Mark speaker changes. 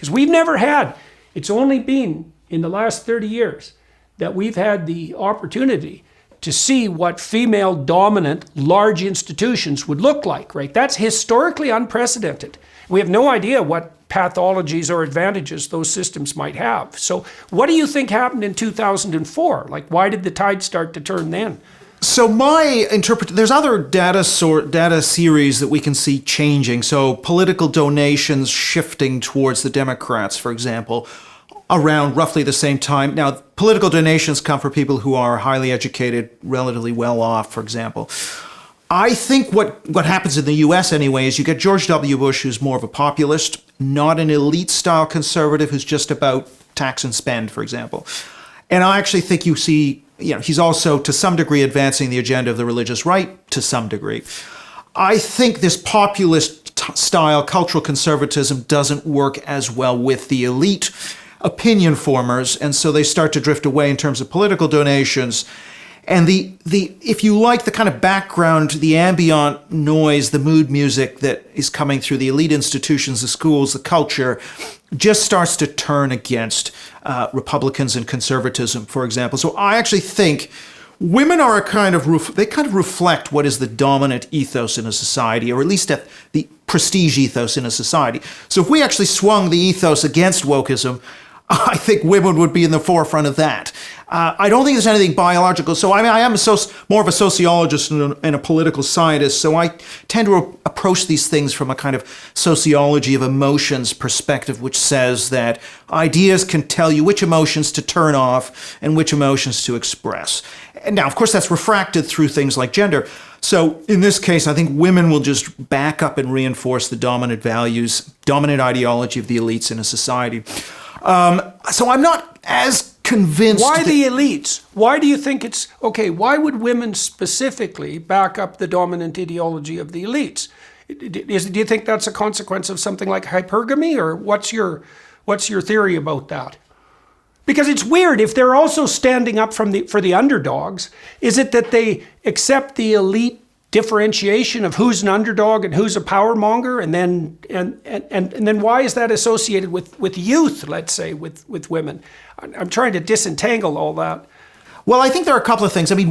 Speaker 1: Because we've never had, it's only been in the last 30 years that we've had the opportunity to see what female dominant large institutions would look like, right? That's historically unprecedented. We have no idea what pathologies or advantages those systems might have. So what do you think happened in 2004? Like, why did the tide start to turn then?
Speaker 2: So my there's other data series that we can see changing. So political donations shifting towards the Democrats, for example, around roughly the same time. Now, political donations come for people who are highly educated, relatively well off, for example. I think what happens in the US anyway is you get George W. Bush, who's more of a populist, not an elite style conservative who's just about tax and spend, for example. And I actually think you see, he's also to some degree advancing the agenda of the religious right to some degree. I think this populist style cultural conservatism doesn't work as well with the elite opinion formers, and so they start to drift away in terms of political donations. And the if you like the kind of background, the ambient noise, the mood music that is coming through the elite institutions, the schools, the culture, just starts to turn against Republicans and conservatism, for example. So I actually think women are they kind of reflect what is the dominant ethos in a society, or at least the prestige ethos in a society. So if we actually swung the ethos against wokeism, I think women would be in the forefront of that. I don't think there's anything biological. So I am more of a sociologist and a political scientist, so I tend to approach these things from a kind of sociology of emotions perspective, which says that ideas can tell you which emotions to turn off and which emotions to express. And now, of course, that's refracted through things like gender. So in this case, I think women will just back up and reinforce the dominant values, dominant ideology of the elites in a society. So I'm not as convinced.
Speaker 1: Why the elites? Why do you think it's okay? Why would women specifically back up the dominant ideology of the elites? Do you think that's a consequence of something like hypergamy, or what's your theory about that? Because it's weird, if they're also standing up for the underdogs, is it that they accept the elite differentiation of who's an underdog and who's a power monger, and then why is that associated with youth, let's say, with women? I'm trying to disentangle all that.
Speaker 2: Well, I think there are a couple of things. I mean,